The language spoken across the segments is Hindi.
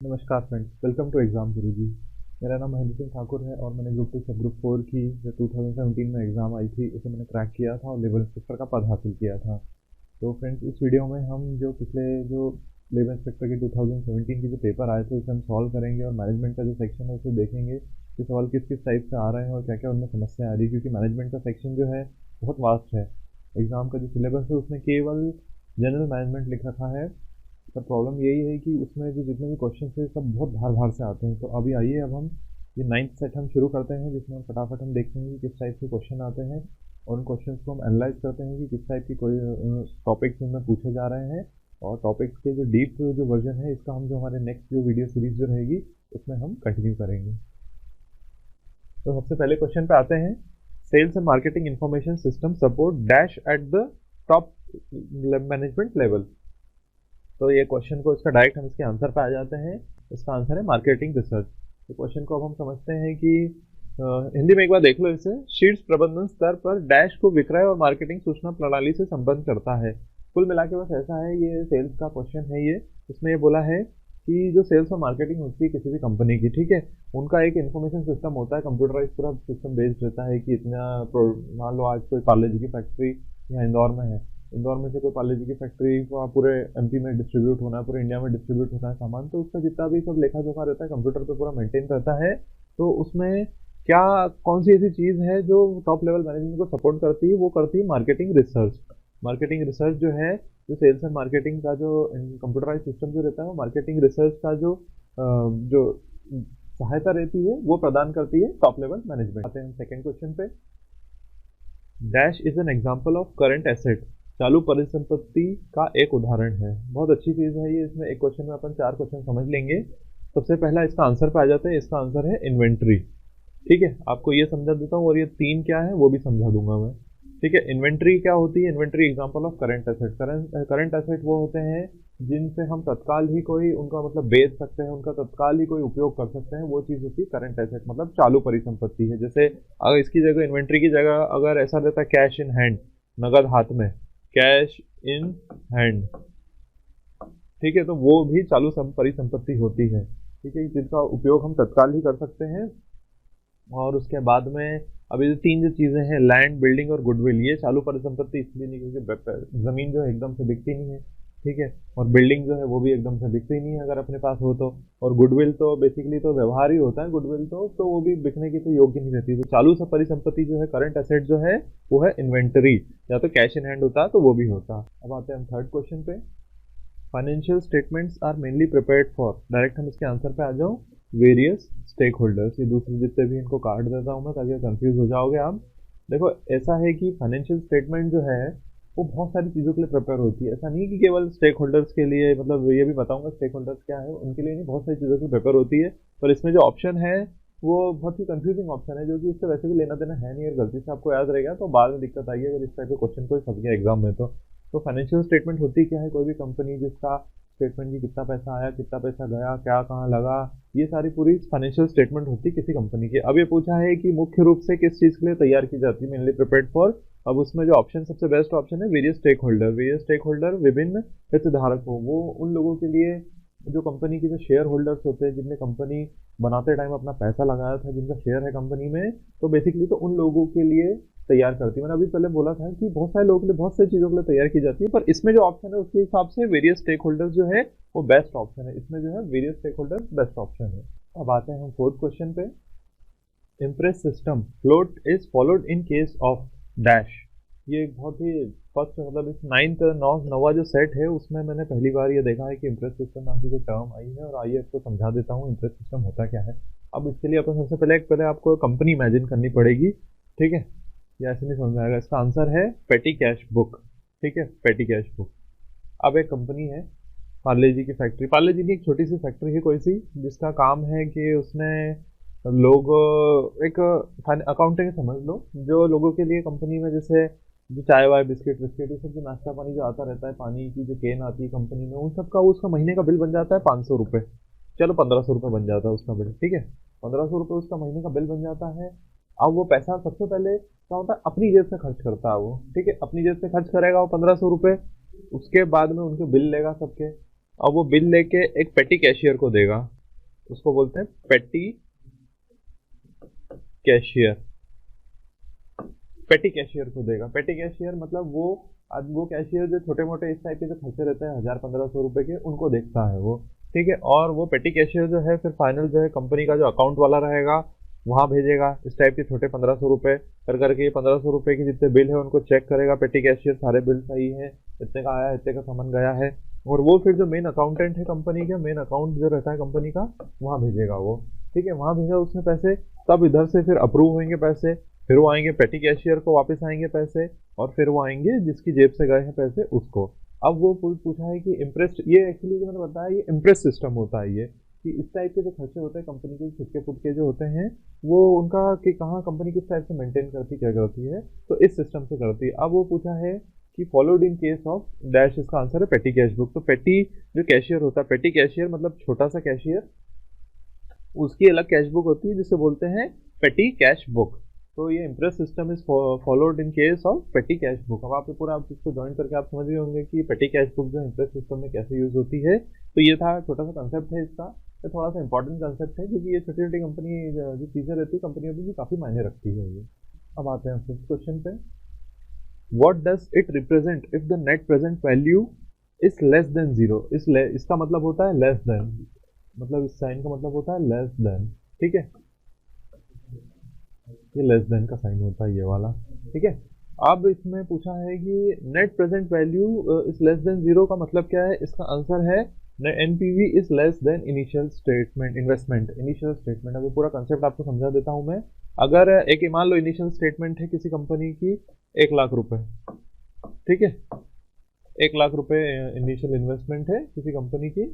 नमस्कार फ्रेंड्स, वेलकम टू एग्ज़ाम गुरुजी। मेरा नाम महेंद्र सिंह ठाकुर है और मैंने ग्रुप 2 सब ग्रुप 4 की जो 2017 में एग्ज़ाम आई थी उसे मैंने क्रैक किया था और लेवल इंस्पेक्टर का पद हासिल किया था। तो फ्रेंड्स, इस वीडियो में हम जो लेवल इंस्पेक्टर के 2017 के जो पेपर आए थे उसे हम सॉल्व करेंगे और मैनेजमेंट का जो सेक्शन है उसे देखेंगे कि सवाल किस किस टाइप से आ रहे हैं और क्या क्या उनमें समस्या आ रही है, क्योंकि मैनेजमेंट का सेक्शन जो है बहुत वास्ट है। एग्ज़ाम का जो सिलेबस है उसमें केवल जनरल मैनेजमेंट लिख रखा है, पर प्रॉब्लम यही है कि उसमें जो जितने भी क्वेश्चन थे सब बहुत भार भार से आते हैं। तो अभी आइए, अब हम ये 9th सेट हम शुरू करते हैं, जिसमें हम फटाफट हम देखते हैं कि किस टाइप के क्वेश्चन आते हैं और उन क्वेश्चंस को हम एनालाइज करते हैं कि किस टाइप की कोई टॉपिक्स उनमें पूछे जा रहे हैं। और टॉपिक्स के जो डीप जो वर्जन है इसका हम जो हमारे नेक्स्ट जो वीडियो सीरीज जो रहेगी उसमें हम कंटिन्यू करेंगे। तो सबसे पहले क्वेश्चन पे आते हैं। Sales and marketing information system support dash at the top management level. तो ये क्वेश्चन को इसका डायरेक्ट हम इसके आंसर पे आ जाते हैं। इसका आंसर है मार्केटिंग रिसर्च। तो क्वेश्चन को अब हम समझते हैं कि हिंदी में एक बार देख लो इसे। शीर्ष प्रबंधन स्तर पर डैश को विक्रय और मार्केटिंग सूचना प्रणाली से संबंध करता है। कुल मिला के बस ऐसा है, ये सेल्स का क्वेश्चन है। ये इसमें ये बोला है कि जो सेल्स और मार्केटिंग होती है किसी भी कंपनी की, ठीक है, उनका एक इन्फॉर्मेशन सिस्टम होता है, कंप्यूटराइज पूरा सिस्टम बेस्ड रहता है कि इतना मान लो आज कोई पार्ले जी की फैक्ट्री यहाँ इंदौर में है, इंदौर में से कोई पार्ले जी की फैक्ट्री को पूरे एमपी में डिस्ट्रीब्यूट होना है, पूरे इंडिया में डिस्ट्रीब्यूट होना है सामान, तो उसका जितना भी सब लेखा जोखा रहता है कंप्यूटर पे पूरा मेंटेन रहता है। तो उसमें क्या कौन सी ऐसी चीज़ है जो टॉप लेवल मैनेजमेंट को सपोर्ट करती है, वो करती है मार्केटिंग रिसर्च। मार्केटिंग रिसर्च जो है, जो सेल्स एंड मार्केटिंग का जो कंप्यूटराइज सिस्टम जो रहता है वो मार्केटिंग रिसर्च का जो सहायता रहती है वो प्रदान करती है टॉप लेवल मैनेजमेंट। आते हैं हम सेकेंड क्वेश्चन पे। Dash is an example of current asset. चालू परिसंपत्ति का एक उदाहरण है। बहुत अच्छी चीज है ये। इसमें एक क्वेश्चन में अपन 4 क्वेश्चन समझ लेंगे। सबसे पहला इसका आंसर पे आ जाते हैं। इसका आंसर है इन्वेंट्री। ठीक है, आपको ये समझा देता हूँ और ये 3 क्या है वो भी समझा दूंगा मैं। ठीक है, इन्वेंट्री क्या होती है? Inventory example of current asset. Current asset वो होते हैं जिनसे हम तत्काल ही कोई उनका मतलब बेच सकते हैं, उनका तत्काल ही कोई उपयोग कर सकते हैं, वो चीज़ होती है करंट एसेट, मतलब चालू परिसंपत्ति है। जैसे अगर इसकी जगह, इन्वेंट्री की जगह अगर ऐसा रहता है कैश इन हैंड, नगद हाथ में, कैश इन हैंड, ठीक है, तो वो भी चालू परिसंपत्ति होती है। ठीक है, जिनका उपयोग हम तत्काल ही कर सकते हैं। और उसके बाद में अभी जो 3 जो चीज़ें हैं, लैंड, बिल्डिंग और गुडविल, ये चालू परिसंपत्ति इसलिए नहीं क्योंकि ज़मीन जो है एकदम से बिकती नहीं है, ठीक है, और बिल्डिंग जो है वो भी एकदम से बिकती नहीं है अगर अपने पास हो तो। और गुडविल तो बेसिकली तो व्यवहार ही होता है, गुडविल तो वो भी बिकने की तो योग्य नहीं रहती। तो चालू से परिसंपत्ति जो है, करंट एसेट जो है, वो है इन्वेंटरी, या तो कैश इन हैंड होता है तो वो भी होता। अब आते हैं हम थर्ड क्वेश्चन पे। Financial statements are mainly prepared for, direct हम इसके आंसर पे आ जाओ, वेरियस स्टेक होल्डर्स। ये दूसरे जितने भी इनको काट देता हूँ मैं ताकि कंफ्यूज हो जाओगे आप। देखो, ऐसा है कि फाइनेंशियल स्टेटमेंट जो है वो बहुत सारी चीज़ों के लिए प्रिपेयर होती है। ऐसा नहीं कि केवल स्टेक होल्डर्स के लिए, मतलब ये भी बताऊंगा स्टेक होल्डर्स क्या है, उनके लिए नहीं, बहुत सारी चीज़ों के लिए प्रिपेयर होती है। पर इसमें जो ऑप्शन है वो बहुत ही कंफ्यूजिंग ऑप्शन है, जो कि उससे वैसे भी लेना देना है नहीं, और गलती से आपको याद रहेगा तो बाद में दिक्कत आएगी अगर इस टाइप के क्वेश्चन कोई फंस गया एग्जाम में तो फाइनेंशियल स्टेटमेंट होती क्या है? कोई भी कंपनी जिसका स्टेटमेंट की कितना पैसा आया, कितना पैसा गया, क्या कहाँ लगा, ये सारी पूरी फाइनेंशियल स्टेटमेंट होती है किसी कंपनी की। अब ये पूछा है कि मुख्य रूप से किस चीज़ के लिए तैयार की जाती है, मेनली प्रिपेयर्ड फॉर। अब उसमें जो ऑप्शन सबसे बेस्ट ऑप्शन है various stakeholder. Various stakeholder विभिन्न हितधारक हो, वो उन लोगों के लिए जो कंपनी के जो शेयर होल्डर्स होते हैं, जिनने कंपनी बनाते टाइम अपना पैसा लगाया था, जिनका शेयर है कंपनी में, तो बेसिकली तो उन लोगों के लिए तैयार करती है। मैंने अभी पहले बोला था कि बहुत सारे लोगों के लिए बहुत सारी चीज़ों के लिए तैयार की जाती है, पर इसमें जो ऑप्शन है उसके हिसाब से वेरियस स्टेक होल्डर्स जो है वो बेस्ट ऑप्शन है। इसमें जो है various stakeholders best option है। अब आते हैं हम फोर्थ क्वेश्चन पे। Imprest system float is followed in case of dash. ये एक बहुत ही फर्स्ट, मतलब इस 9वां जो सेट है उसमें मैंने पहली बार ये देखा है कि इम्प्रेस सिस्टम नाम की कोई टर्म आई है। और आइए आपको समझा देता हूँ इम्प्रेस सिस्टम होता क्या है। अब इसके लिए अपन सबसे पहले आपको कंपनी इमेजिन करनी पड़ेगी, ठीक है, या ऐसे नहीं समझ आएगा। इसका आंसर है पेटी कैश बुक। ठीक है, पेटी कैश बुक। अब एक कंपनी है पार्ले जी की फैक्ट्री। पार्ले जी की एक छोटी सी फैक्ट्री है कोई सी, जिसका काम है कि उसने लोग एक अकाउंटिंग समझ लो, जो लोगों के लिए कंपनी में जैसे जो चाय वाय बिस्किट विस्किट ये सब जो नाश्ता पानी जो आता रहता है, पानी की जो केन आती है कंपनी में, उन सब का उसका महीने का बिल बन जाता है 500 रुपये। चलो 1500 रुपये बन जाता है उसका बिल, ठीक है, 1500 रुपये उसका महीने का बिल बन जाता है। अब वो पैसा सबसे पहले क्या होता है, अपनी जेब से खर्च करता है वो, ठीक है, अपनी जेब से खर्च करेगा वो 1500 रुपये। उसके बाद में उनके बिल लेगा सबके, अब वो बिल लेके एक पेटी कैशियर को देगा, उसको बोलते हैं पेटी कैशियर। पेटी कैशियर को देगा, पेटी कैशियर मतलब वो, अब वो कैशियर जो छोटे मोटे इस टाइप के जो खर्चे रहते हैं 1000-1500 रुपए के, उनको देखता है वो, ठीक है। और वो पेटी कैशियर जो है फिर फाइनल जो है कंपनी का जो अकाउंट वाला रहेगा वहाँ भेजेगा इस टाइप के छोटे 1500 रुपए कर करके। ये 1500 रुपए के जितने बिल है उनको चेक करेगा पेटी कैशियर, सारे बिल सही है, इतने का आया, इतने का सामान गया है, और वो फिर जो मेन अकाउंटेंट है कंपनी का, मेन अकाउंट जो रहता है कंपनी का, वहाँ भेजेगा वो, ठीक है। वहाँ भेजा उसने पैसे, तब इधर से फिर अप्रूव होंगे पैसे, फिर वो आएंगे पेटी कैशियर को, वापस आएंगे पैसे, और फिर वो आएंगे जिसकी जेब से गए हैं पैसे उसको। अब वो पूछा है कि इम्प्रेस, ये एक्चुअली जो मैंने बताया ये इम्प्रेस सिस्टम होता है, ये कि इस टाइप के जो खर्चे होते हैं कंपनी के छुटके फुटके जो होते हैं, वो उनका कि कहाँ कंपनी किस टाइप से मेंटेन करती क्या करती है, तो इस सिस्टम से करती है। अब वो पूछा है कि followed in case of dash, इसका आंसर है पेटी कैश बुक। तो पेटी जो कैशियर होता है, पेटी कैशियर मतलब छोटा सा कैशियर, उसकी अलग कैश बुक होती है जिसे बोलते हैं पेटी कैश बुक। तो ये impress system is followed in case of पेटी कैश बुक। अब आप पूरा आप इसको ज्वाइन करके आप समझ गए होंगे कि पेटी कैश बुक जो इम्प्रेस सिस्टम में कैसे यूज होती है। तो ये था छोटा सा कंसेप्ट है इसका, ये थोड़ा सा इंपॉर्टेंट कंसेप्ट है क्योंकि ये छोटी छोटी कंपनी जो चीज़ें रहती है कंपनियों में भी काफ़ी मायने रखती है ये। अब आते हैं फिफ्थ क्वेश्चन पे, what does it represent if the net present value is less than zero. इसका मतलब होता है लेस देन, मतलब इस साइन का मतलब होता है लेस देन, ठीक है। ये लेस देन का साइन होता है ये वाला, ठीक है। अब इसमें पूछा है कि net present value is less than zero का मतलब क्या है, इसका आंसर है NPV is less than initial statement investment, initial statement. अभी पूरा कंसेप्ट आपको समझा देता हूं मैं। अगर एक मान लो इनिशियल स्टेटमेंट है किसी कंपनी की 1,00,000 रुपए, ठीक है, 1,00,000 रुपए इनिशियल इन्वेस्टमेंट है किसी कंपनी की,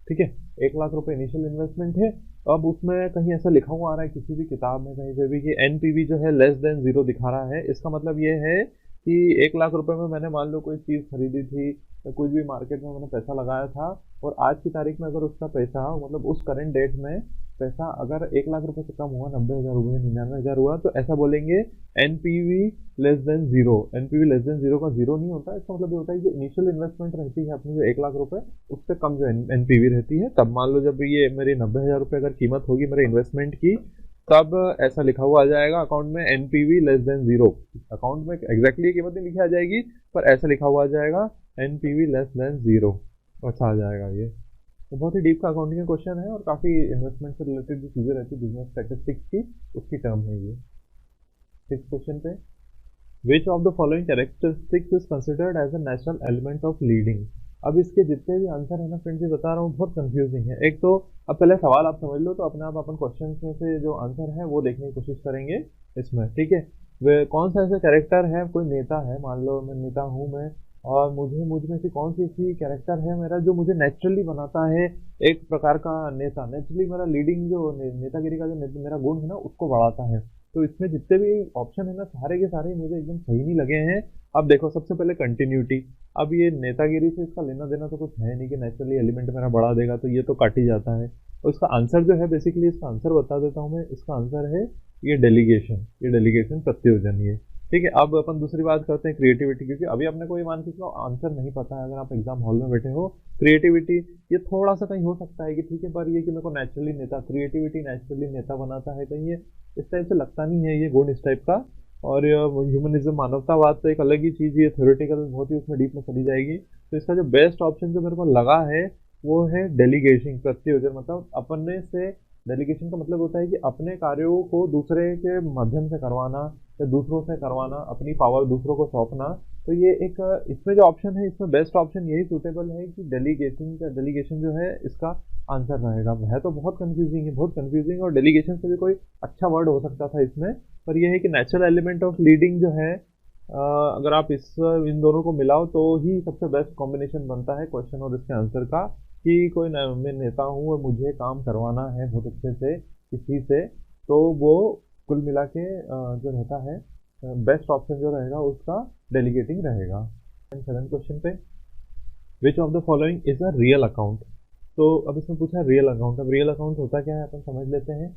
ठीक है, 1,00,000 रुपए इनिशियल इन्वेस्टमेंट है। अब उसमें कहीं ऐसा लिखा हुआ आ रहा है किसी भी किताब में कहीं पे भी कि एनपीवी जो है लेस देन जीरो दिखा रहा है, इसका मतलब ये है कि 1,00,000 रुपए में मैंने मान लो कोई चीज़ खरीदी थी या कुछ भी मार्केट में मैंने पैसा लगाया था, और आज की तारीख में अगर उसका पैसा मतलब उस करंट डेट में पैसा अगर 1,00,000 रुपए से कम हुआ, 90,000 हुए, 99,000 हुआ, तो ऐसा बोलेंगे NPV less than zero. NPV less than zero का जीरो नहीं होता, इसका मतलब ये होता है कि इनिशियल इन्वेस्टमेंट रहती है अपनी जो 1,00,000 रुपए, उससे कम जो एनपीवी रहती है, तब मान लो जब ये मेरी 90,000 रुपए अगर कीमत होगी मेरे इन्वेस्टमेंट की, तब ऐसा लिखा हुआ आ जाएगा अकाउंट में NPV less than zero. Account में एग्जैक्टली कीमत नहीं लिखी आ जाएगी, पर ऐसा लिखा हुआ आ जाएगा एनपीवी लेस देन जीरो, अच्छा आ जाएगा ये। तो बहुत ही डीप का अकाउंटिंग का क्वेश्चन है और काफ़ी इन्वेस्टमेंट से रिलेटेड जो चीज़ें रहती है बिजनेस स्टैटिस्टिक्स की, उसकी टर्म है ये। सिक्स क्वेश्चन पे, which of the following characteristics is considered as a natural element of leading. अब इसके जितने भी आंसर है ना फ्रेंड्स, ये बता रहा हूँ बहुत कंफ्यूजिंग है। एक तो अब पहले सवाल आप समझ लो, तो अपने आप अपन क्वेश्चन में से जो आंसर है वो देखने की कोशिश करेंगे इसमें, ठीक है। वे कौन सा ऐसा कैरेक्टर है, कोई नेता है, मान लो मैं नेता हूँ मैं, और मुझ में से कौन सी ऐसी कैरेक्टर है मेरा जो मुझे नेचुरली बनाता है एक प्रकार का नेता, नेचुरली मेरा लीडिंग जो नेतागिरी का जो मेरा गुण है ना उसको बढ़ाता है। तो इसमें जितने भी ऑप्शन है ना सारे के सारे मुझे एकदम सही नहीं लगे हैं। अब देखो सबसे पहले कंटिन्यूटी, अब ये नेतागिरी से इसका लेना देना तो कुछ है नहीं कि नेचुरली एलिमेंट मेरा बढ़ा देगा, तो ये तो काट ही जाता है। और इसका आंसर जो है बेसिकली, इसका आंसर बता देता हूँ मैं, इसका आंसर है ये डेलीगेशन, ये डेलीगेशन प्रत्योजन ये, ठीक है। अब अपन दूसरी बात करते हैं क्रिएटिविटी, क्योंकि अभी आपने कोई मान के इसका आंसर नहीं पता है, अगर आप एग्जाम हॉल में बैठे हो, क्रिएटिविटी ये थोड़ा सा कहीं हो सकता है कि ठीक है, पर ये कि मेरे को नेचुरली नेता, क्रिएटिविटी नेचुरली नेता बनाता है, कहीं ये इस टाइप से लगता नहीं है ये गुण इस टाइप का। और ह्यूमनिज्म मानवतावाद तो एक अलग ही चीज़, ये थ्योरेटिकल बहुत ही उसमें डीप में चली जाएगी। तो इसका जो बेस्ट ऑप्शन जो मेरे को लगा है वो है डेलीगेशन, प्रत्योजन। मतलब अपने से, डेलीगेशन का मतलब होता है कि अपने कार्यों को दूसरे के माध्यम से करवाना या दूसरों से करवाना, अपनी पावर दूसरों को सौंपना। तो ये एक इसमें जो ऑप्शन है इसमें बेस्ट ऑप्शन यही सूटेबल है कि डेलीगेशन का, डेलीगेशन जो है इसका आंसर रहेगा। है तो बहुत कंफ्यूजिंग है, बहुत कंफ्यूजिंग, और डेलीगेशन से भी कोई अच्छा वर्ड हो सकता था इसमें, पर यह है कि नेचुरल एलिमेंट ऑफ लीडिंग जो है, अगर आप इन दोनों को मिलाओ तो ही सबसे बेस्ट कॉम्बिनेशन बनता है क्वेश्चन और इसके आंसर का, कि कोई मैं नेता हूँ और मुझे काम करवाना है बहुत अच्छे से किसी से, तो वो कुल मिला के जो रहता है बेस्ट ऑप्शन जो रहेगा उसका डेलीगेटिंग रहेगा। एंड सेवन क्वेश्चन पे, which of the following is a real account. तो अब इसमें पूछा है रियल अकाउंट। अब रियल अकाउंट होता क्या है अपन समझ लेते हैं।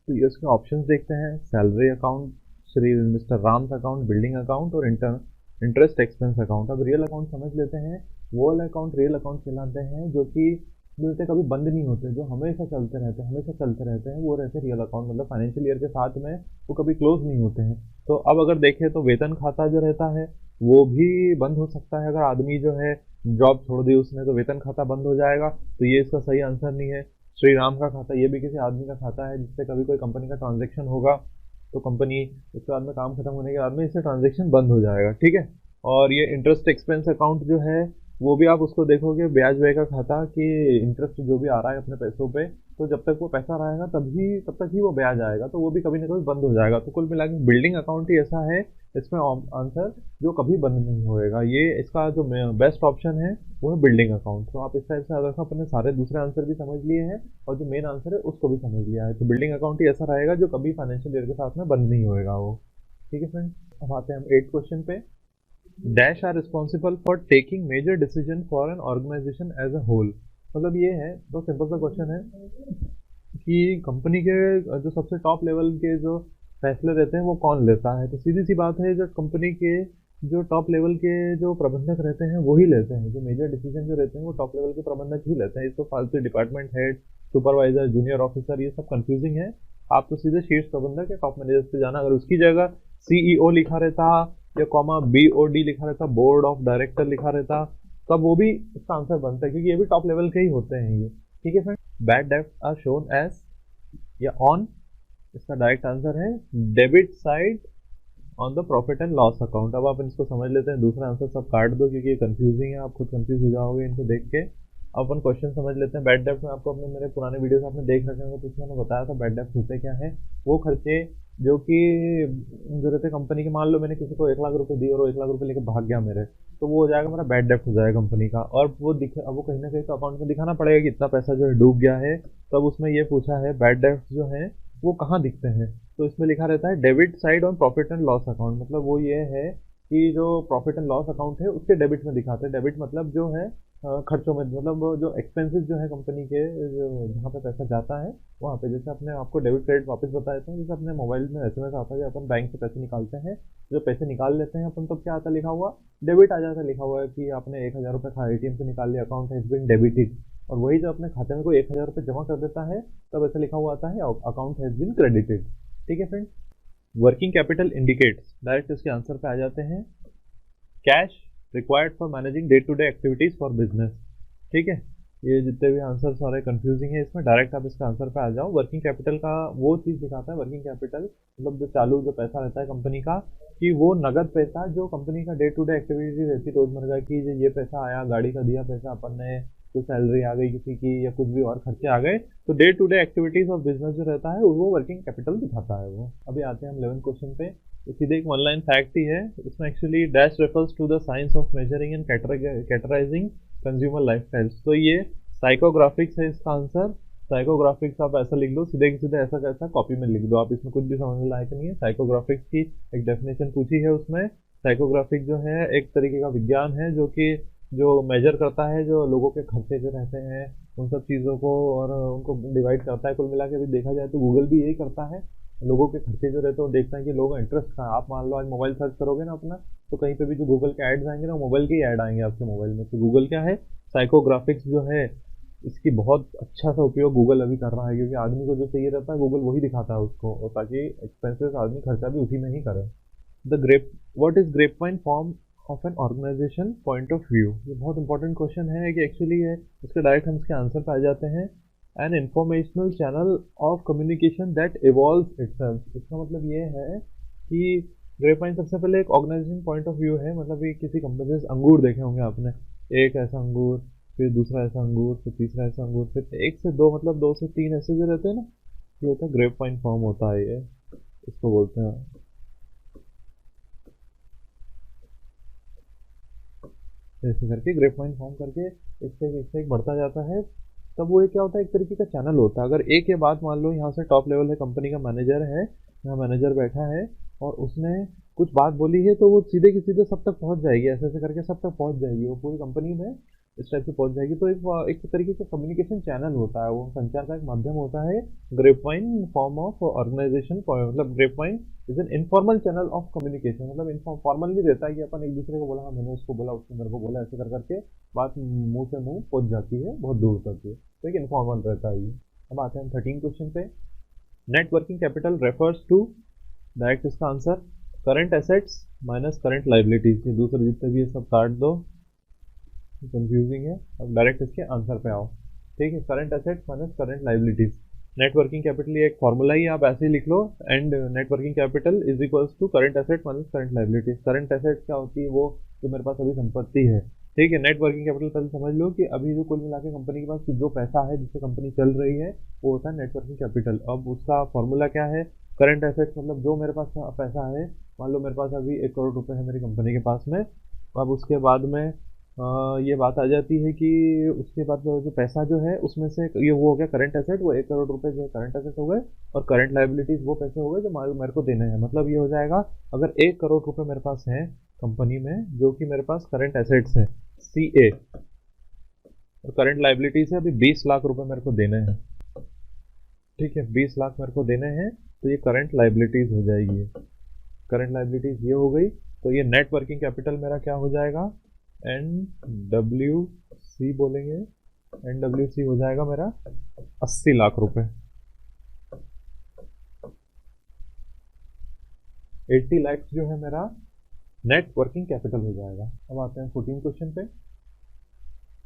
तो ये उसके ऑप्शंस देखते हैं, salary account, Shri mister Ram's account, building account और इंटरेस्ट एक्सपेंस अकाउंट। अब रियल अकाउंट समझ लेते हैं। वो वाले अकाउंट रियल अकाउंट कहलाते हैं जो कि मिलते कभी बंद नहीं होते, जो हमेशा चलते रहते हैं, हमेशा चलते रहते हैं, वो रहते हैं रियल अकाउंट। मतलब फाइनेंशियल ईयर के साथ में वो कभी क्लोज नहीं होते हैं। तो अब अगर देखें तो वेतन खाता जो रहता है वो भी बंद हो सकता है। अगर आदमी जो है जॉब छोड़ दी उसने, तो वेतन खाता बंद हो जाएगा। तो ये इसका सही आंसर नहीं है। श्री राम का खाता, ये भी किसी आदमी का खाता है जिससे कभी कोई कंपनी का ट्रांजेक्शन होगा तो कंपनी उसके बाद में काम खत्म होने के बाद में इससे ट्रांजेक्शन बंद हो जाएगा। ठीक है। और ये इंटरेस्ट एक्सपेंस अकाउंट जो है वो भी आप उसको देखोगे ब्याज व्यय का खाता, कि इंटरेस्ट जो भी आ रहा है अपने पैसों पे, तो जब तक वो पैसा रहेगा तब तक ही वो ब्याज आएगा, तो वो भी कभी ना कभी बंद हो जाएगा। तो कुल मिला के बिल्डिंग अकाउंट ही ऐसा है इसमें आंसर जो कभी बंद नहीं होएगा। ये इसका जो बेस्ट ऑप्शन है वो है बिल्डिंग अकाउंट। तो आप इस टाइप से अगर अपने सारे दूसरे आंसर भी समझ लिए हैं और जो मेन आंसर है उसको भी समझ लिया है, तो बिल्डिंग अकाउंट ही ऐसा रहेगा जो कभी फाइनेंशियल ईयर के साथ में बंद नहीं होएगा वो। ठीक है फ्रेंड्स, अब आते हैं हम 8 क्वेश्चन पे। Dash are responsible for taking major decision for an organisation as a whole. मतलब ये है, तो सिंपल सा क्वेश्चन है कि कंपनी के जो सबसे टॉप लेवल के जो फैसले रहते हैं वो कौन लेता है। तो सीधी सी बात है, जो कंपनी के जो टॉप लेवल के जो प्रबंधक रहते हैं वही लेते हैं। जो मेजर डिसीजन जो रहते हैं वो टॉप लेवल के प्रबंधक ही लेते हैं। इसको फालतू department head, supervisor, junior officer, ये सब कंफ्यूजिंग है। आप तो सीधे शीर्ष प्रबंधक या टॉप मैनेजर पे जाना। अगर उसकी जगह सीईओ लिखा रहता या कॉमा बीओडी लिखा रहता, बोर्ड ऑफ डायरेक्टर लिखा रहता, तब वो भी इसका आंसर बनता है, क्योंकि ये भी टॉप लेवल के ही होते हैं ये। ठीक है फ्रेंड, बैड डेब्ट आर शोन एज या ऑन, इसका डायरेक्ट आंसर है debit side on the profit and loss account. अब आप इसको समझ लेते हैं, दूसरा आंसर सब काट दो क्योंकि ये कंफ्यूजिंग है, आप खुद कंफ्यूज हो जाओगे इनको देख के। अब अपन क्वेश्चन समझ लेते हैं। बैड डेब्ट में आपको अपने मेरे पुराने वीडियोस आपने देख रखे होंगे, तो उसमें मैंने बताया था बैड डेब्ट होते क्या है। वो खर्चे जो कि जो रहते कंपनी के, मान लो मैंने किसी को 1 लाख रुपए दी और वो 1 लाख रुपए लेके भाग गया मेरे, तो वो हो जाएगा मेरा बैड डेब्ट हो जाएगा कंपनी का। और वो वो कहीं ना कहीं तो अकाउंट में दिखाना पड़ेगा कि इतना पैसा जो है डूब गया है। तब उसमें ये पूछा है बैड डेब्ट जो है वो कहाँ दिखते हैं, तो इसमें लिखा रहता है debit side on profit and loss account. मतलब वो ये है कि जो प्रॉफिट एंड लॉस अकाउंट है उसके डेबिट में दिखाते हैं। डेबिट मतलब जो है खर्चों में, मतलब जो एक्सपेंसेस जो है कंपनी के, जो जहाँ पे पैसा जाता है वहाँ पे, जैसे अपने आपको डेबिट क्रेडिट वापस बताए थे, जैसे अपने मोबाइल में एसएमएस आता है जब अपन बैंक से पैसे निकालते हैं, जो पैसे निकाल लेते हैं अपन, तो क्या आता है लिखा हुआ, डेबिट आ जाता है लिखा हुआ है कि आपने 1000 रुपये एटीएम से निकाल लिया, अकाउंट हैज बीन डेबिटेड। और वही जब अपने खाते में कोई 1000 रुपये जमा कर देता है तब ऐसा लिखा हुआ आता है अकाउंट हैज बीन क्रेडिटेड। ठीक है friends, working capital indicates, direct इसके आंसर पे आ जाते हैं, cash required for managing day to day activities for business. ठीक है, ये जितने भी आंसर सारे कंफ्यूजिंग है इसमें, डायरेक्ट आप इसका आंसर पे आ जाओ। वर्किंग कैपिटल का वो चीज़ दिखाता है, वर्किंग कैपिटल मतलब जो चालू जो पैसा रहता है कंपनी का, कि वो नगद पैसा जो कंपनी का डे टू डे एक्टिविटी रहती है रोजमर्रा की, जो ये पैसा आया, गाड़ी का दिया पैसा अपन ने, तो सैलरी आ गई किसी की या कुछ भी और खर्चे आ गए, तो day to day activities of business जो रहता है वो वर्किंग कैपिटल दिखाता है वो। अभी आते हैं हम 11 क्वेश्चन पे। तो सीधे एक वन लाइन फैक्ट ही है इसमें, actually dash refers to the science of measuring and categorising consumer lifestyles. तो ये साइकोग्राफिक्स है इसका आंसर। साइकोग्राफिक्स आप ऐसा लिख दो, सीधे सीधे ऐसा कैसा कॉपी में लिख दो आप, इसमें कुछ भी समझने लायक नहीं है। साइकोग्राफिक्स की एक डेफिनेशन पूछी है उसमें। साइकोग्राफिक जो है एक तरीके का विज्ञान है जो कि जो मेजर करता है जो लोगों के खर्चे जो रहते हैं उन सब चीज़ों को, और उनको डिवाइड करता है। कुल मिला के भी देखा जाए तो गूगल भी यही करता है, लोगों के खर्चे जो रहते हैं वो देखता है कि लोगों का इंटरेस्ट कहाँ है। आप मान लो आज मोबाइल सर्च करोगे ना अपना, तो कहीं पे भी जो गूगल के एड्स आएंगे ना, मोबाइल के ही ऐड आएंगे आपके मोबाइल में। तो गूगल क्या है, साइकोग्राफिक्स जो है इसकी बहुत अच्छा सा उपयोग गूगल अभी कर रहा है, क्योंकि आदमी को जो चाहिए रहता है गूगल वही दिखाता है उसको, और ताकि एक्सपेंसेस आदमी खर्चा भी उसी में ही करे। The grape what is grapevine form of an organisation point of view. ये बहुत इंपॉर्टेंट क्वेश्चन है कि एक्चुअली है इसके डायरेक्ट हम इसके आंसर पे आ जाते हैं। An informational channel of communication that evolve itself. इसका मतलब ये है कि ग्रेप वाइन सबसे पहले एक ऑर्गेनाइजेशन पॉइंट ऑफ व्यू है। मतलब ये किसी कंपनी, जैसे अंगूर देखे होंगे आपने, एक ऐसा अंगूर, फिर दूसरा ऐसा अंगूर, फिर तीसरा ऐसा अंगूर, फिर 1 से 2 मतलब 2 से 3 ऐसे जो रहते हैं ना, ये होता है ग्रेप वाइन फॉर्म होता है, ये इसको बोलते हैं। ऐसे करके ग्रेप वाइन फॉर्म करके एक से एक बढ़ता जाता है। तब वो क्या होता है, एक तरीके का चैनल होता है। अगर एक ये बात मान लो, यहाँ से टॉप लेवल है, कंपनी का मैनेजर है, यहाँ मैनेजर बैठा है और उसने कुछ बात बोली है, तो वो सीधे की सीधे सब तक पहुँच जाएगी, ऐसे ऐसे करके सब तक पहुँच जाएगी, वो पूरी कंपनी में इस टाइप से पहुंच जाएगी। तो एक तरीके से कम्युनिकेशन चैनल होता है, वो संचार का एक माध्यम होता है। ग्रेपवाइन फॉर्म ऑफ ऑर्गेनाइजेशन, मतलब grapevine is an informal channel of communication, मतलब फॉर्मल नहीं रहता है कि अपन एक दूसरे को बोला, हाँ मैंने उसको बोला उसने मेरे को बोला, ऐसे कर करके बात मुंह से मुंह पहुंच जाती है बहुत दूर तक के, तो एक इनफॉर्मल रहता है ये। अब आते हैं 13 क्वेश्चन पे। Net working capital refers to, direct इसका answer current assets minus current liabilities. ये दूसरे जितने भी ये सब काट दो, कंफ्यूजिंग है। अब डायरेक्ट इसके आंसर पे आओ। ठीक है, current assets minus current liabilities. Net working capital ये एक फॉर्मूला ही आप ऐसे ही लिख लो, and net working capital is equals to current asset minus current liabilities. Current asset क्या होती है, वो जो मेरे पास अभी संपत्ति है। ठीक है, नेट वर्किंग कैपिटल पहले समझ लो कि अभी जो कुल मिला के कंपनी के पास जो पैसा है जिससे कंपनी चल रही है, वो होता है नेट वर्किंग कैपिटल। अब उसका फॉर्मूला क्या है, करंट एसेट्स मतलब जो मेरे पास पैसा है, मान लो मेरे पास अभी 1 करोड़ रुपए है मेरी कंपनी के पास में। अब उसके बाद में ये बात आ जाती है कि उसके बाद जो पैसा जो है उसमें से ये वो हो गया करंट एसेट, वो 1 करोड़ रुपए जो है करंट एसेट हो गए, और करंट लाइबिलिटीज वो पैसे हो गए जो मेरे को देने हैं। मतलब ये हो जाएगा, अगर 1 करोड़ रुपए मेरे पास है कंपनी में जो कि मेरे पास करंट एसेट्स है CA, और करंट लाइबिलिटीज है अभी 20 लाख रुपए मेरे को देने हैं। ठीक है, 20 लाख मेरे को देने हैं, तो ये करंट लाइबिलिटीज हो जाएगी। करंट लाइबिलिटीज ये हो गई, तो ये नेट वर्किंग कैपिटल मेरा क्या हो जाएगा, NWC बोलेंगे। NWC हो जाएगा मेरा 80 लाख रुपए, 80 लाख जो है मेरा नेट वर्किंग कैपिटल हो जाएगा। अब आते हैं 14 क्वेश्चन पे।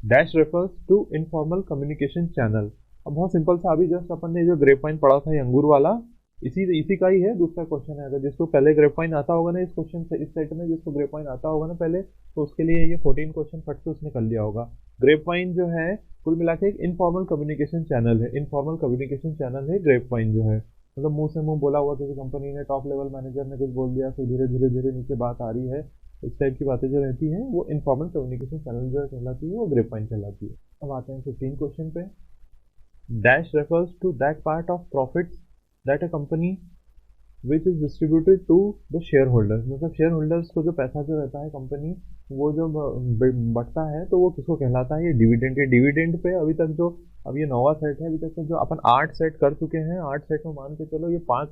Dash refers to informal communication channel. अब बहुत सिंपल सा, अभी जस्ट अपन ने जो ग्रेपवाइन पढ़ा था ये अंगूर वाला, इसी का ही है दूसरा क्वेश्चन है। अगर जिसको पहले ग्रेपवाइन आता होगा ना इस क्वेश्चन से, इस सेट में जिसको ग्रेपवाइन आता होगा ना पहले, तो उसके लिए ये 14 क्वेश्चन फट से उसने कर लिया होगा। ग्रेपवाइन जो है कुल मिला के एक इनफॉर्मल कम्युनिकेशन चैनल है, इनफॉर्मल कम्युनिकेशन चैनल है ग्रेपवाइन जो है। मतलब मुंह से मुंह बोला हुआ, किसी कंपनी ने टॉप लेवल मैनेजर ने कुछ बोल दिया, फिर धीरे धीरे धीरे नीचे बात आ रही है, इस टाइप की बातें जो रहती हैं वो इनफॉर्मल कम्युनिकेशन चैनल जो कहलाती है, वो ग्रेपवाइन कहलाती है। अब आते हैं 15 क्वेश्चन पे। Dash refers to that part of profits that a company which is distributed to the shareholders. मतलब शेयर होल्डर्स को जो पैसा जो रहता है कंपनी वो जो बटता है, तो वो किसको कहलाता है, ये डिविडेंड। ये डिविडेंड पे अभी तक जो, अब ये 9वां सेट है, अभी तक जो अपन 8 सेट कर चुके हैं, 8 सेट में मान के चलो ये 5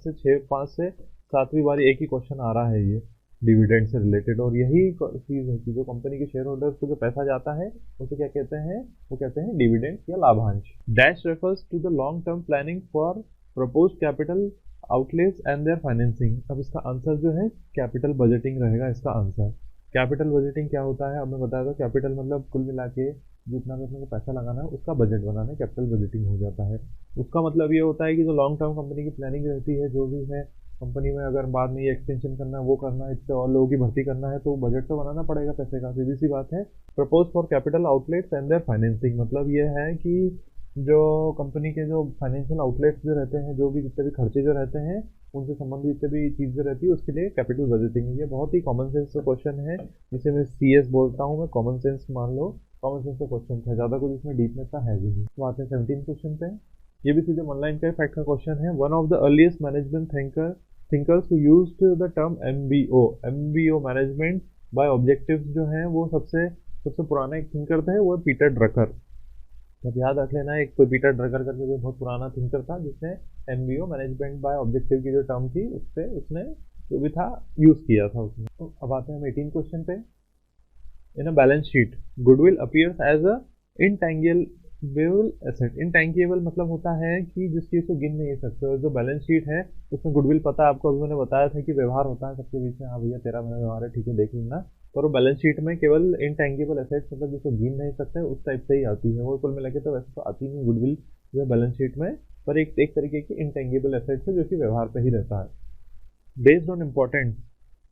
से 7वीं बारी एक ही क्वेश्चन आ रहा है ये डिविडेंड से रिलेटेड। और यही चीज़ है कि जो कंपनी के शेयर होल्डर्स को जो पैसा जाता है उसे क्या कहते हैं, वो कहते हैं डिविडेंड या लाभांश। Dash refers to the long term planning for propose capital outlays and their financing. अब इसका आंसर जो है कैपिटल बजटिंग रहेगा इसका आंसर। कैपिटल बजटिंग क्या होता है, अब मैं बताया था। कैपिटल मतलब कुल मिला के जितना भी अपने को पैसा लगाना है उसका बजट बनाना कैपिटल बजटिंग हो जाता है। उसका मतलब ये होता है कि जो लॉन्ग टर्म कंपनी की प्लानिंग रहती है, जो भी है कंपनी में, अगर बाद में ये एक्सटेंशन करना है, वो करना है, इससे और लोगों की भर्ती करना है, तो बजट तो बनाना पड़ेगा पैसे का, सीधी सी बात है। Propose for capital outlets and their financing, मतलब ये है कि जो कंपनी के जो फाइनेंशियल आउटलेट्स जो रहते हैं, जो भी जितने भी खर्चे जो रहते हैं, उनसे संबंधित जितने भी चीज़ जो रहती है, उसके लिए कैपिटल बजटिंग है। ये बहुत ही कॉमन सेंस का क्वेश्चन है, जिसे मैं CS बोलता हूँ, मैं कॉमन सेंस मान लो, कॉमन सेंस का क्वेश्चन है, ज़्यादा कुछ इसमें डीपनेस का है भी नहीं। तो आते हैं 17 क्वेश्चन पे। ये भी सीधे ऑनलाइन का फैक्ट का क्वेश्चन है। One of the earliest management thinkers who used the term MBO management by objectives जो है, वो सबसे पुराना एक थिंकर थे, वो पीटर ड्रकर। अब याद रख लेना, एक कोई पीटर ड्रकर करके जो बहुत पुराना थिंकर था, जिसने MBO मैनेजमेंट बाय ऑब्जेक्टिव की जो टर्म थी उसने जो भी था यूज किया था उसने। तो अब आते हैं हम 18 क्वेश्चन पे। In a balance sheet goodwill appears as a intangible asset. Intangible मतलब होता है कि जिस चीज़ को गिन नहीं सकते। और जो बैलेंस शीट है उसमें गुडविल, पता है आपको, अभी मैंने बताया था कि व्यवहार होता है सबके बीच में, हाँ भैया तेरा मेरा व्यवहार है, ठीक है देख लेना। पर वो बैलेंस शीट में केवल इनटैंगिबल एसेट्स, मतलब जिसको गिन नहीं सकते, उस टाइप से ही आती है। वो कुल मिला के तो वैसे तो आती नहीं गुडविल जो बैलेंस शीट में, पर एक तरीके की इनटैंगिबल एसेट्स है जो कि व्यवहार पे ही रहता है। Based on importance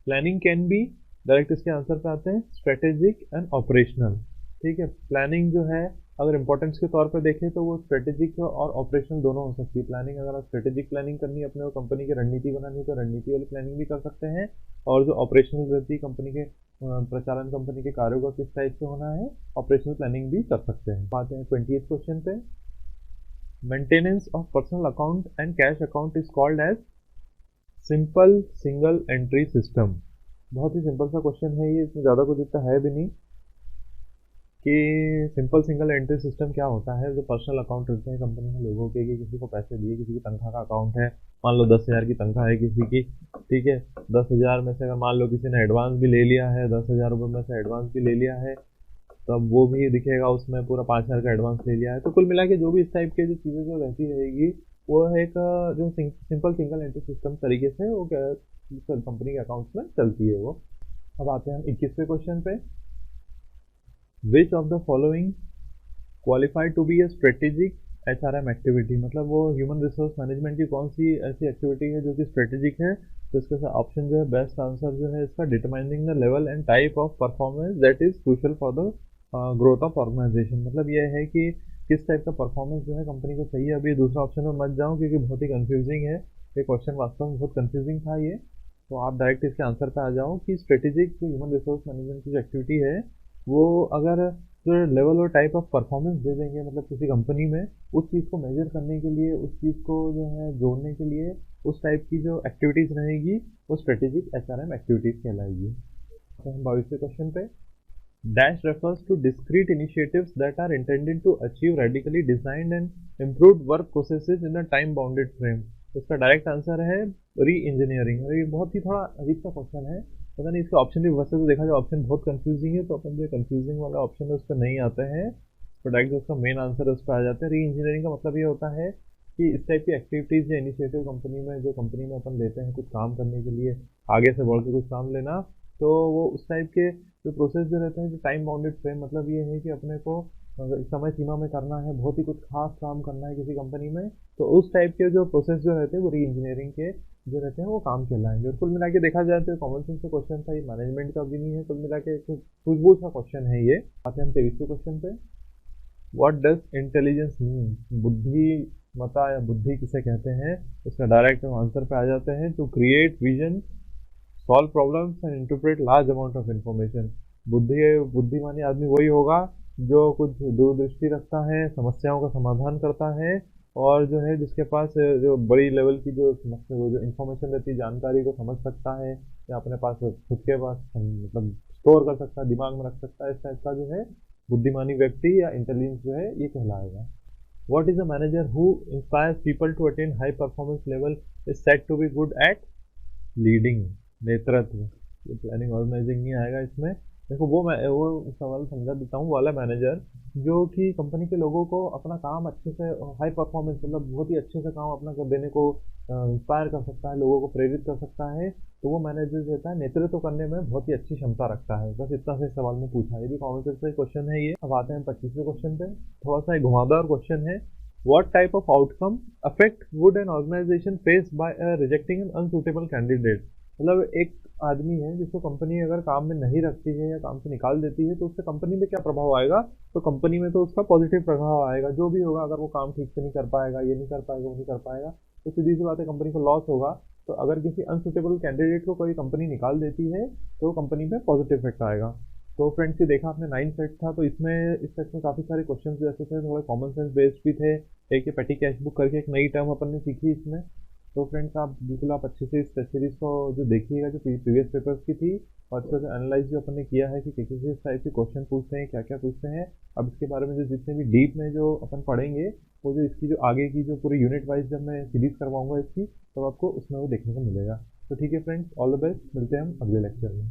planning can be, direct इसके आंसर पे आते हैं, स्ट्रेटेजिक एंड ऑपरेशनल। ठीक है, प्लानिंग जो है अगर इंपॉर्टेंस के तौर पे देखें तो वो स्ट्रेटेजिक और ऑपरेशनल दोनों हो सकती है। प्लानिंग अगर आप स्ट्रेटेजिक प्लानिंग करनी है, अपने को कंपनी की रणनीति बनानी है, तो रणनीति वाली प्लानिंग भी कर सकते हैं। और जो ऑपरेशनल रहती है कंपनी के प्रचालन, कंपनी के कार्यों का किस टाइप से होना है, ऑपरेशनल प्लानिंग भी कर सकते हैं। आते हैं 20th क्वेश्चन पे। Maintenance of personal account and cash account is called as simple single entry system. बहुत ही सिंपल सा क्वेश्चन है ये, इसमें ज़्यादा कुछ इतना है भी नहीं। कि सिंपल सिंगल एंट्री सिस्टम क्या होता है। जो पर्सनल अकाउंट रहते हैं कंपनी में लोगों के, कि किसी को पैसे दिए, किसी की तनख्वाह का अकाउंट है, मान लो 10,000 की तनख्वाह है किसी की, ठीक है, 10,000 में से अगर मान लो किसी ने एडवांस भी ले लिया है, 10,000 रुपये में से एडवांस भी ले लिया है, तो अब वो भी दिखेगा उसमें, पूरा 5,000 का एडवांस ले लिया है। तो कुल मिला के जो भी इस टाइप के जो चीज़ें जो रहती रहेगी, वो है एक जो सिंपल सिंगल एंट्री सिस्टम तरीके से वो कंपनी के अकाउंट्स में चलती है वो। अब आते हैं हम 21वें क्वेश्चन पे। Which of the following qualified to be a strategic HRM activity, मतलब वो ह्यूमन रिसोर्स मैनेजमेंट की कौन सी ऐसी एक्टिविटी है जो कि स्ट्रेटेजिक है। तो इसके साथ ऑप्शन जो है, बेस्ट आंसर जो है इसका, determining the level and type of performance that is crucial for the growth of organisation. मतलब ये है कि किस टाइप का परफॉर्मेंस जो है कंपनी को चाहिए। अभी दूसरा ऑप्शन में मत जाऊँ क्योंकि बहुत ही कंफ्यूजिंग है ये क्वेश्चन, वास्तव में बहुत कंफ्यूजिंग था ये। तो आप डायरेक्ट इसके आंसर पे आ जाओ कि स्ट्रेटेजिक जो ह्यूमन रिसोर्स मैनेजमेंट की जो एक्टिविटी है, वो अगर जो लेवल और टाइप ऑफ परफॉर्मेंस दे देंगे, मतलब किसी कंपनी में उस चीज़ को मेजर करने के लिए, उस चीज़ को जो है जोड़ने के लिए, उस टाइप की जो एक्टिविटीज़ रहेगी वो स्ट्रेटेजिक एचआरएम एक्टिविटीज़ कहलाएगी। तो हम 22वें क्वेश्चन पे, dash refers to discrete initiatives that are intended to achieve radically designed and improved work processes in a time bounded frame. इसका डायरेक्ट आंसर है री इंजीनियरिंग। ये बहुत ही थोड़ा अजीब सा क्वेश्चन है, पता नहीं इसका ऑप्शन भी वैसे तो देखा जाए ऑप्शन बहुत कंफ्यूजिंग है, तो अपन जो कंफ्यूजिंग वाला ऑप्शन है उस पर नहीं आते हैं, तो डायरेक्ट जो उसका मेन आंसर है उस पर आ जाते हैं। री इंजीनियरिंग का मतलब ये होता है कि इस टाइप की एक्टिविटीज़ या इनिशिएटिव कंपनी में, जो कंपनी में अपन लेते हैं कुछ काम करने के लिए, आगे से बढ़ के कुछ काम लेना, तो वो उस टाइप के जो प्रोसेस जो रहते हैं, जो टाइम बाउंडेड फ्रेम, मतलब ये है कि अपने को समय सीमा में करना है, बहुत ही कुछ खास काम करना है किसी कंपनी में, तो उस टाइप के जो प्रोसेस जो रहते हैं वो री इंजीनियरिंग के जो रहते हैं वो काम कहलाएंगे। और कुल मिला के देखा जाए तो कॉमन सेंस का क्वेश्चन था, ये मैनेजमेंट का भी नहीं है, कुल मिला के सूझबूझ का क्वेश्चन है ये। आते हैं हम 23वें क्वेश्चन पे। व्हाट डज इंटेलिजेंस मीन, बुद्धिमत्ता या बुद्धि किसे कहते हैं। इसका डायरेक्ट आंसर पे आ जाते हैं, to create vision, solve problems and interpret large amount of information. बुद्धिमानी आदमी वही होगा जो कुछ दूरदृष्टि रखता है, समस्याओं का समाधान करता है, और जो है जिसके पास जो बड़ी लेवल की जो समस्या, जो इन्फॉर्मेशन रहती है, जानकारी को समझ सकता है, या अपने पास खुद के पास मतलब स्टोर कर सकता है, दिमाग में रख सकता है, इस टाइप का जो है बुद्धिमानी व्यक्ति या इंटेलिजेंस जो है ये कहलाएगा। What is a manager who inspires people to attain high performance level is said to be good at leading, नेतृत्व। ये प्लानिंग ऑर्गेनाइजिंग नहीं आएगा इसमें। देखो वो सवाल समझा देता हूँ, वाला मैनेजर जो कि कंपनी के लोगों को अपना काम अच्छे से, हाई परफॉर्मेंस मतलब बहुत ही अच्छे से काम अपना कर देने को इंस्पायर कर सकता है, लोगों को प्रेरित कर सकता है, तो वो मैनेजर जो होता है नेतृत्व करने में बहुत ही अच्छी क्षमता रखता है। बस इतना से सवाल में पूछा, ये भी कॉमन सेंस का क्वेश्चन है ये। अब आते हैं 25वें क्वेश्चन पे, थोड़ा सा घुमावदार क्वेश्चन है। What type of outcome effect would an organization face by rejecting an unsuitable candidate? मतलब एक आदमी है जिसको कंपनी अगर काम में नहीं रखती है या काम से निकाल देती है, तो उससे कंपनी में क्या प्रभाव आएगा। तो कंपनी में तो उसका पॉजिटिव प्रभाव आएगा, जो भी होगा, अगर वो काम ठीक से नहीं कर पाएगा, ये नहीं कर पाएगा, वो नहीं कर पाएगा, तो सीधी सी बात है कंपनी को लॉस होगा। तो अगर किसी अनसुटेबल कैंडिडेट को कोई कंपनी निकाल देती है तो कंपनी में पॉजिटिव इफेक्ट आएगा। तो फ्रेंड्स ये देखा आपने 9 सेट था, तो इसमें इस सेट में काफ़ी सारे क्वेश्चन ऐसे थे, थोड़े कॉमन सेंस बेस्ड भी थे। एक ये पेटी कैश बुक करके एक नई टर्म अपन ने सीखी इसमें। तो फ्रेंड्स आप बिल्कुल आप अच्छे से इस टेस्ट सीरीज को जो देखिएगा, जो प्रीवियस पेपर्स की थी, और इसका जो एनालाइज जो अपन ने किया है कि किस टाइप के क्वेश्चन पूछते हैं, क्या क्या पूछते हैं। अब इसके बारे में जो जितने भी डीप में जो अपन पढ़ेंगे, वो जो इसकी जो आगे की जो पूरी यूनिट वाइज जब मैं सीरीज करवाऊंगा इसकी, तो आपको उसमें वो देखने को मिलेगा। तो ठीक है फ्रेंड्स, ऑल द बेस्ट, मिलते हैं हम अगले लेक्चर में।